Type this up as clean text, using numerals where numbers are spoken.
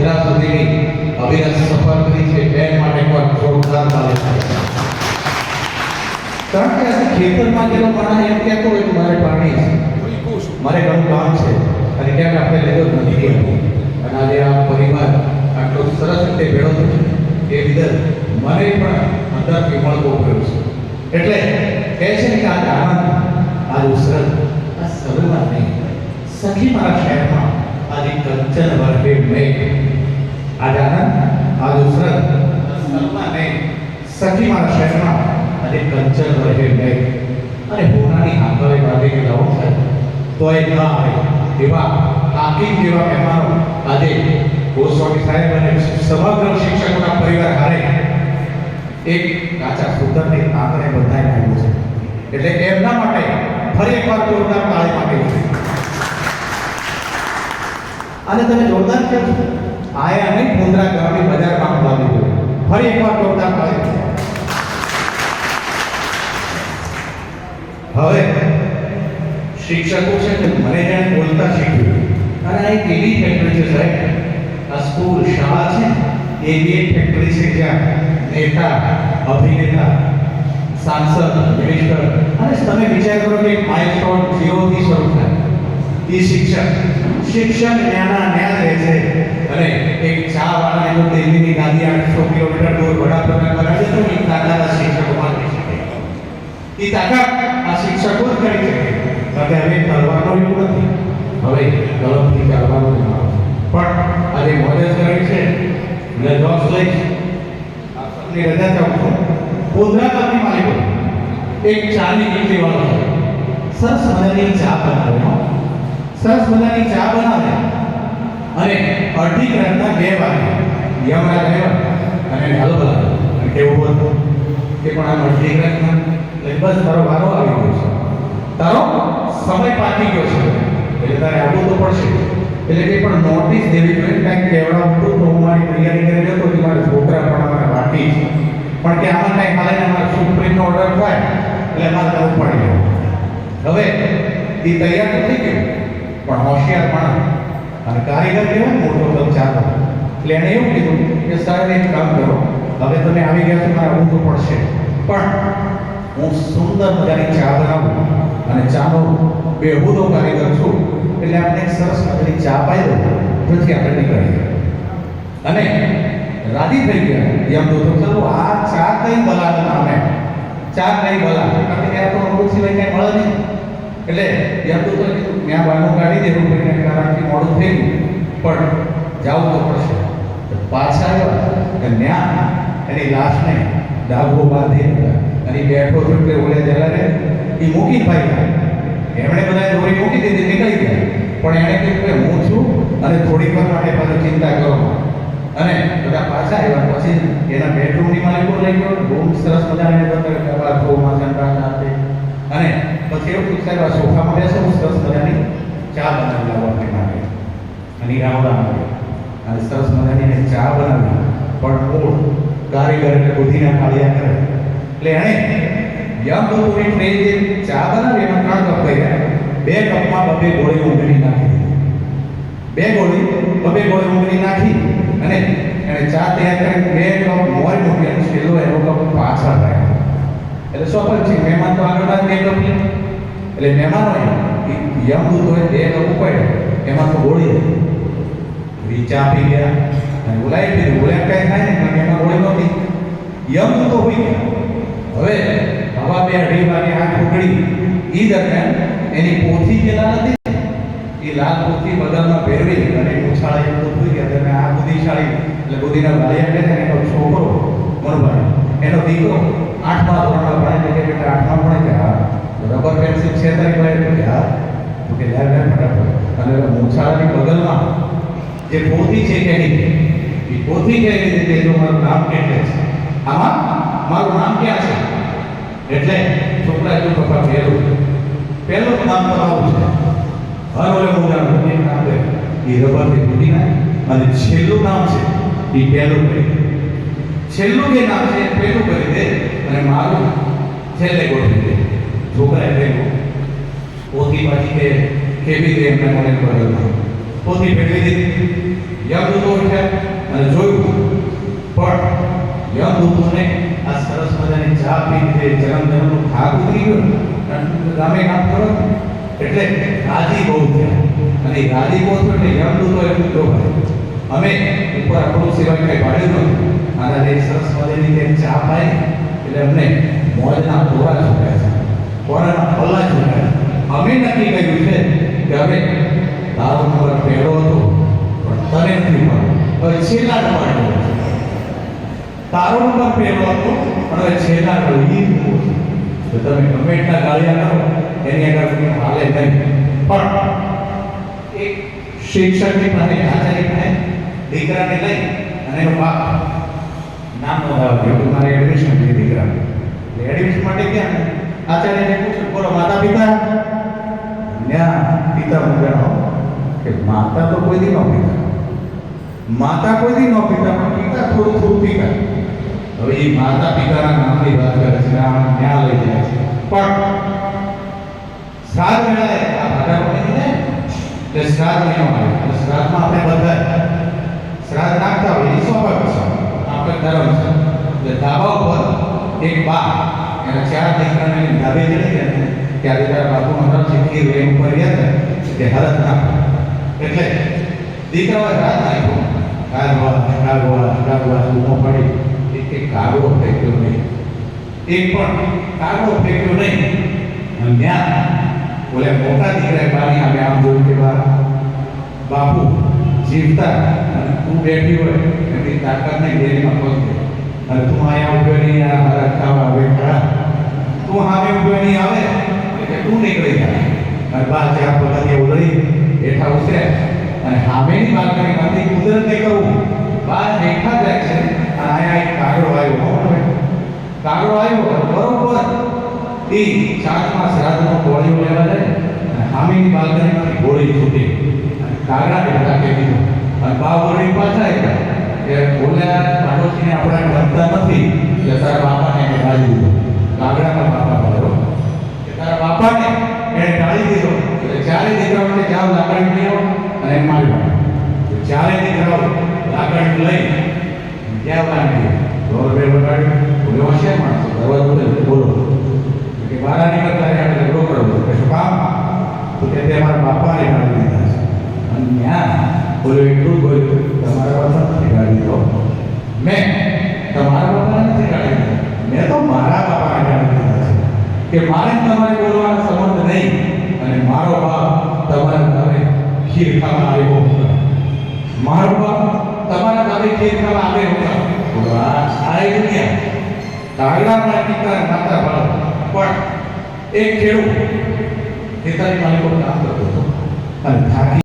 ગુજરાત સુધીની અવિરત સફર કરી છે બેન માટે એકવાર જોરદાર તાળી. કારણ કે આજે ખેતરમાં ગયેલો માણસ એમ કહેતો હોય કે મારે પાણી છે, મારે ઘણું કામ છે અને ક્યાંક આપણે લેવો જ નથી ગયો. અને આજે આ પરિવાર આટલો સરસ રીતે ભેળો થયો એ વિદર મને પણ અંદરથી મળતો પડ્યો છે. એટલે કહે છે ને કે આ આનંદ, આ ઉસરત, આ સભ્યમાં નહીં, સખી મારા શહેરમાં આજે કંચન વર્ગે મેઘ. આજે આનંદ, આ ઉસરત, સભ્યમાં નહીં, સખી મારા શહેરમાં આજે કંચન વર્ગે મેઘ. અને હોનાની આંગળે બાંધીને લાવો થાય તો એ ન આવે એવા હાકીમ જેવા મહેમાનો આજે ગોસ્વામી સાહેબ અને સમગ્ર શિક્ષકોના પરિવાર હારે એક કાચા સૂતરને આંગણે બંધાઈને આવ્યું છે. એટલે એમના માટે ફરી એકવાર જોરદાર તાળી માટે. અને તમે જોરદાર કહો છો આયા નહીં, મુંદ્રા ગામની બજારમાં લાવી દો. ફરી એકવાર જોરદાર તાળી. હવે શિક્ષકો છે કે મને જાણે બોલતા શીખ્યું. અને આ એક એવી ફેક્ટરી છે સાહેબ, આ સ્કૂલ શાળા છે એવી એક ફેક્ટરી છે જ્યાં નેતા, અભિનેતા, સાંસદ, મિનિસ્ટર અને તમે વિચાર કરો કે એક માઇલસ્ટોન જીઓથી શરૂ થાય એ શિક્ષણ ન્યાના રહે છે. અને એક ચા વાળાને તો દિલ્હીની ગાદી 800 કિલોમીટર દૂર વડાપ્રધાન બનાવે તો એ તાકાત આ શિક્ષકો માટે છે. એ તાકાત આ શિક્ષકો જ કરી શકે. કારણ કે હવે કરવાનો એવું નથી, હવે કલમથી કરવાનો જ આવે. પણ આજે મોડેલ કરી છે એટલે જોબ્સ લઈ આપની રજા ચાહું છું. પોદરા ગામની માલિકો એક ચાની કિટલી વાળો છે, સરસ મજાની ચા બનાવે, સરસ મજાની ચા બનાવે અને અઢી રાતના 2 વાગે યમરાજ આવ્યા અને હાલો બોલાવે અને કેવું હતું કે પણ આ અઢી રાતના બસ તારો વારો આવી ગયો છે, તારો સમય પાકી ગયો છે એટલે તારે આવવું તો પડશે. એટલે કે પણ નોટિસ દેવી જોઈએ, કાંઈક કેવડાવું તો હું મારી તૈયારી કરી લેતો કે મારા છોકરા પણ અમારા બાકી છે, પણ કે આમાં કાંઈ હાલે ને અમારા સુપ્રીમનો ઓર્ડર થાય એટલે અમારે કરવું પડી ગયું. હવે એ તૈયાર તો થઈ ગયું પણ હોશિયાર પણ અને કારીગર કહેવાય મોટો ચાલો. એટલે એણે એવું કીધું કે સાહેબ એક કામ કરો, હવે તમે આવી ગયા છો, મારે આવવું તો પડશે, પણ હું સુંદર મજાની ચા બનાવું અને ચાનો બેહુદો કારીગર છું એટલે આપણે એક સરસ મજાની ચા પાઈ દો, પછી આપણે નીકળીએ. અને રાજી થઈ ગયા એમ તો ચલો આ ચા કઈ બલાનું નામે, ચા કઈ બલા, કારણ કે આ તો અમૃત સિવાય કઈ મળે નહીં. એટલે એમ તો ત્યાં બાનું કાઢી દેવું કરીને કારણથી મોડું થઈ ગયું પણ જવું તો પડશે. પાછા આવ્યા ત્યાં એની લાશને ડાઘો બાંધી અને બેઠો છું એટલે ઓલે જલાને એ મૂકી ભાઈ એમણે બધા દોરી મૂકી દીધી, નીકળી ગયા. પણ એણે કહ્યું કે હું છું અને થોડીક વાર માટે પાછું ચિંતા કરો. અને બધા પાછા આવ્યા પછી એના બેડરૂમની માલિકો લઈ ગયો, બહુ સરસ મજાને બાથરૂમમાં સંડાસ આપે અને પછી એવું પૂછાય આ સોફામાં બેસો, સરસ મજાની ચા બનાવી લાવો આપણી માટે અને રાવડા માટે અને સરસ મજાની ચા બનાવી પણ મૂળ કારીગર એટલે બુદ્ધિના ફાળિયા કરે. એટલે એણે યમ દૂધની ટ્રે જે ચા બનાવી એમાં 3 કપ લઈ ગયા, 2 કપમાં 2 ગોળી ઉમેરી નાખી, 2 ગોળી 2 ગોળી ઉમેરી નાખી અને એણે ચા તૈયાર કરી 2 કપ મોર મૂકી અને છેલ્લો એનો કપ પાછળ રાખ્યો. એટલે સફળ છે મહેમાન તો આગળ 2 કપ લે એટલે મહેમાનોએ યમ દૂધોએ 2 કપ ઉપાડ્યા, એમાં તો ગોળી હતી, ચા પી ગયા અને બોલાવી દીધું. બોલ્યા કઈ થાય ને કારણ કે એમાં ગોળી નહોતી, યમ દૂધો હોઈ ગયા. હવે હવા 2-2:30 વાગે આંખ ઉઘડી એ દરમિયાન એની પોથી જે લાલ હતી એ લાલ પોથી બદલમાં પહેરવી અને ઉછાળા એમ દૂધ હોઈ ગયા. અને આ બુદ્ધિશાળી એટલે બુદ્ધિના ભાલિયા કહે છે એનો છોકરો મનભાઈ, એનો દીકરો 8મા ધોરણમાં ભણે છે કે 8મા ભણે કે હા રબર પેન્સિલ છે તારી પાસે કે હા તો કે લે ફટાફટ. અને ઉછાળાની બદલમાં જે પોથી છે કે એ પોથી કહી દીધી કે જો મારું નામ કેટલે છે, આમાં મારું નામ ક્યાં છે. એટલે છોકરા જો પપ્પા પહેલું નામ તો આવું છે, હર ઓલે મોઢાનું એક નામ છે એ રબરથી તૂટી નાખે અને છેલ્લું નામ છે એ પહેલું કરી દે, છેલ્લું જે નામ છે એ પહેલું કરી દે અને મારું છેલ્લે ગોઠવી દે. છોકરાએ કહ્યું પોતી પાછી કે કેવી દે એમને મને બદલમાં પોતી ફેરવી દીધી. યમ દૂધો ઉઠ્યા જે જન્મનું થાક ઉતરી ગયો ને, અને ગામે કામ કરો ને, એટલે રાજી બહુ થયા. અને એ રાજી બહુ થયો એટલે યમદૂતો એમ કીધું, ભાઈ અમે ઉપર આપણું સિવાય કંઈ પાડ્યું નહોતું, મારા જે સરસ મજાની જે ચા પાય એટલે અમને મોજના દોરા છૂટ્યા છે, કોરાના પલ્લા છૂટ્યા છે. અમે નક્કી કર્યું છે કે હવે તારો નંબર પહેલો હતો પણ તને નથી મળ્યો, હવે છેલ્લા નંબર તારો નંબર પહેલો હતો પણ હવે છેલ્લા નંબર તો તમે ગમે એટલા ગાળિયા કરો એની આગળ હાલે નહીં. પણ એક શિક્ષકની પાસે આચાર્ય પાસે દીકરાને લઈ અને એનો બાપ નામ નોંધાવ્યું કે મારે એડમિશન જોઈએ દીકરાને. એટલે એડમિશન માટે ગયા ને આચાર્યને પૂછ્યું, બોલો માતા પિતા? ત્યાં પિતા મૂક્યાનો કે માતા તો કોઈ દી ન પિતા, માતા કોઈ દી ન પિતા, પણ પિતા થોડું થોડું પિતા. હવે એ માતા પિતાના નામની વાત કરે છે, આ ન્યા લઈ જાય છે. પણ શ્રાદ્ધ વેળાએ આ ભાડાપણી ને એટલે શ્રાદ્ધ મહિનો આવે અને શ્રાદ્ધમાં આપણે બધા શ્રાદ્ધ નાખતા હોય એ સ્વાભાવિક છે, આપણે ધર્મ છે. એટલે ધાબા ઉપર એક બા એના 4 દીકરાને ધાબે ચડી ગયા ને ત્યારે તારા બાપુનો હરખ છે ખીર એમ ઉપર ગયા હતા કે હરખ નાખો. એટલે દીકરાઓએ રાત નાખ્યો, કાગવા ઊભો પડી, એક કાગડો ફેંક્યો નહીં, એક પણ કાગડો ફેંક્યો નહીં. અને ત્યાં બોલે મોટા દીકરાએ બાની આવે આમ જોયું કે બાપુ જીવતા અને તું બેઠી હોય એની તાકાત નહીં, ડેરીમાં પગ અને તું અહીંયા ઉભો નહીં, આ મારા ખાવા આવે ખરા, તું સામે ઉભો નહીં આવે એટલે તું નીકળી જાય. અને બા ચાર પગથિયા ઉતરી હેઠા ઉતરે અને સામેની બાલ્કનીમાંથી કુદરતે કહું બા હેઠા જાય છે અને અહીંયા એક કાગડો આવ્યો, કાગડો આવ્યો બરોબર એ ચાકમાં શ્રાદ્ધનો ગોળીઓ લેવા જાય અને સામેની બાલ્કનીમાંથી ગોળી છૂટી અને કાગડાને ઢાંકી દીધો. અને બા વળી પાછા આવ્યા કે બોલ્યા પાડોશીને આપણે ગમતા નથી એટલે તારા બાપાને એને ઢાળી દીધો. કાગડાના બાપા બોલ્યો કે તારા બાપાને એને ઢાળી દીધો એટલે 4 દીકરાઓને જાવ લાકડી લઈ આવો અને એને મારી વાળો. 4 દીકરાઓ લાકડી લઈ જ્યાં વાળી ઢોર બે વગાડ્યું, બોલ્યો હોશિયાર માણસો દરવાજો બોલે બોલો કે બહાર નીકળતા આપણે ઝઘડો કરવો કે શું કામ તો કે તે મારા બાપાને ઢાળી દીધા છે. અને ત્યાં બોલ્યો એટલું જ બોલ્યું, તમારા બાપા નથી ઢાળી દીધો, મેં તમારા બાપાને નથી ઢાળી દીધા, મેં તો મારા બાપાને ઢાળી દીધા છે કે મારે તમારે બોલવાનો સંબંધ નહીં અને મારો બાપ તમારા ઘરે ખીર ખાવા આવ્યો હતો, મારો બાપ તમારા ઘરે ખીર ખાવા આવ્યો હતો. આ દુનિયા કાગડા પિતા માતા ભાવ પણ એક ખેડૂત ખેતરની માલિકો કામ કરતો હતો અને થાકી